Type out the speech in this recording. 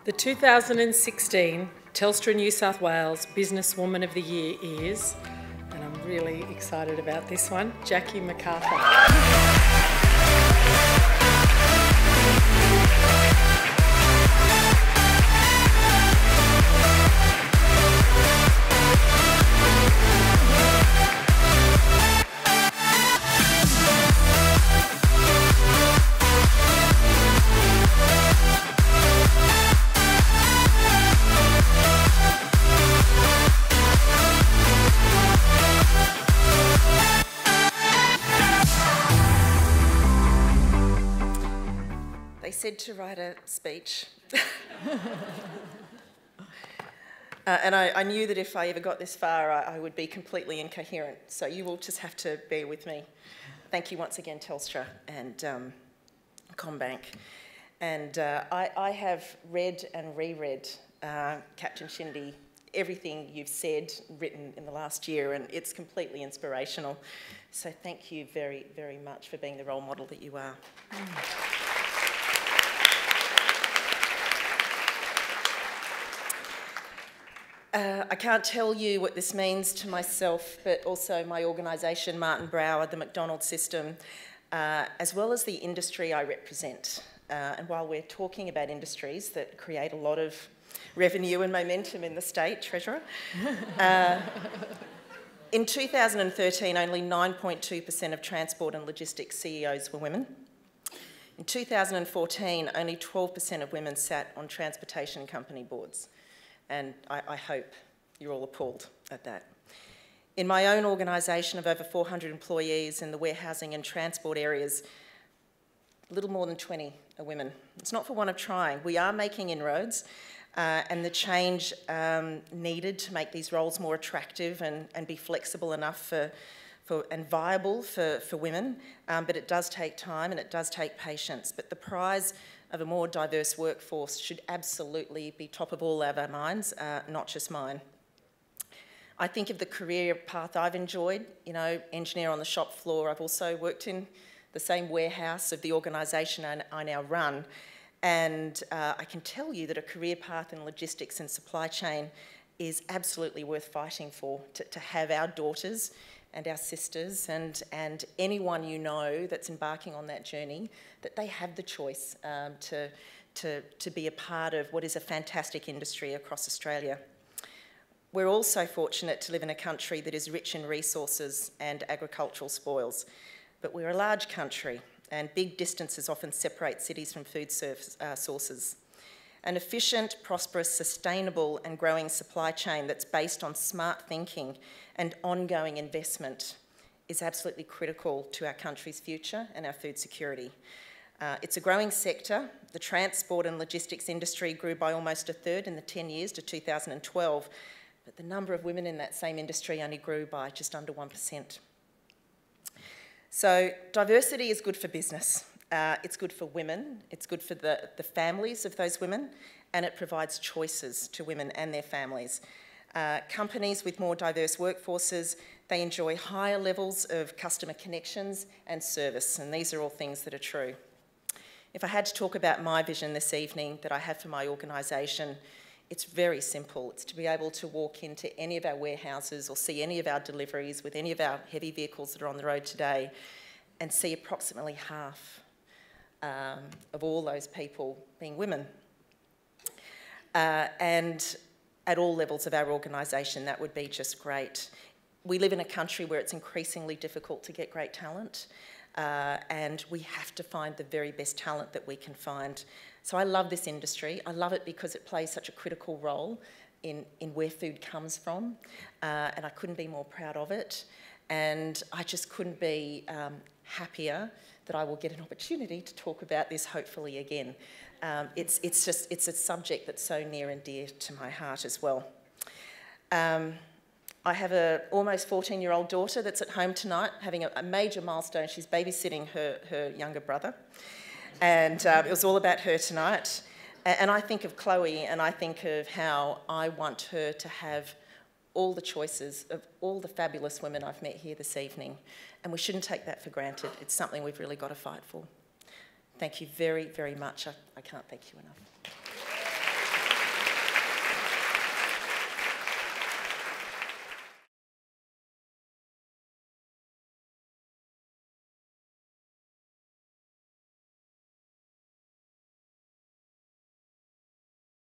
The 2016 Telstra New South Wales Businesswoman of the Year is, and I'm really excited about this one, Jackie McArthur. They said to write a speech. And I knew that if I ever got this far, I would be completely incoherent. So you will just have to bear with me. Thank you once again, Telstra and CommBank. And I have read and reread, Captain Shindy, everything you've said, written in the last year, and it's completely inspirational. So thank you very, very much for being the role model that you are. I can't tell you what this means to myself, but also my organisation, Martin Brower, the McDonald system, as well as the industry I represent. And while we're talking about industries that create a lot of revenue and momentum in the state, Treasurer, in 2013, only 9.2% of transport and logistics CEOs were women. In 2014, only 12% of women sat on transportation company boards. And I hope you're all appalled at that. In my own organisation of over 400 employees in the warehousing and transport areas, a little more than 20 are women. It's not for want of trying. We are making inroads, and the change needed to make these roles more attractive and be flexible enough and viable for women, but it does take time and it does take patience. But the prize of a more diverse workforce should absolutely be top of all of our minds, not just mine. I think of the career path I've enjoyed, you know, engineer on the shop floor. I've also worked in the same warehouse of the organisation I now run, and I can tell you that a career path in logistics and supply chain is absolutely worth fighting for, to have our daughters and our sisters and anyone you know that's embarking on that journey, that they have the choice to be a part of what is a fantastic industry across Australia. We're also fortunate to live in a country that is rich in resources and agricultural spoils, but we're a large country and big distances often separate cities from food sources. An efficient, prosperous, sustainable and growing supply chain that's based on smart thinking and ongoing investment is absolutely critical to our country's future and our food security. It's a growing sector. The transport and logistics industry grew by almost a third in the 10 years to 2012, but the number of women in that same industry only grew by just under 1%. So diversity is good for business. It's good for women, it's good for the families of those women, and it provides choices to women and their families. Companies with more diverse workforces, they enjoy higher levels of customer connections and service, and these are all things that are true. If I had to talk about my vision this evening that I have for my organisation, it's very simple. It's to be able to walk into any of our warehouses or see any of our deliveries with any of our heavy vehicles that are on the road today and see approximately half of all those people being women. And at all levels of our organisation, that would be just great. We live in a country where it's increasingly difficult to get great talent, and we have to find the very best talent that we can find. So I love this industry. I love it because it plays such a critical role in where food comes from, and I couldn't be more proud of it. And I just couldn't be happier that I will get an opportunity to talk about this hopefully again. It's a subject that's so near and dear to my heart as well. I have an almost 14-year-old daughter that's at home tonight having a major milestone. She's babysitting her younger brother, and it was all about her tonight. And I think of Chloe, and I think of how I want her to have all the choices of all the fabulous women I've met here this evening. And we shouldn't take that for granted. It's something we've really got to fight for. Thank you very, very much. I can't thank you enough.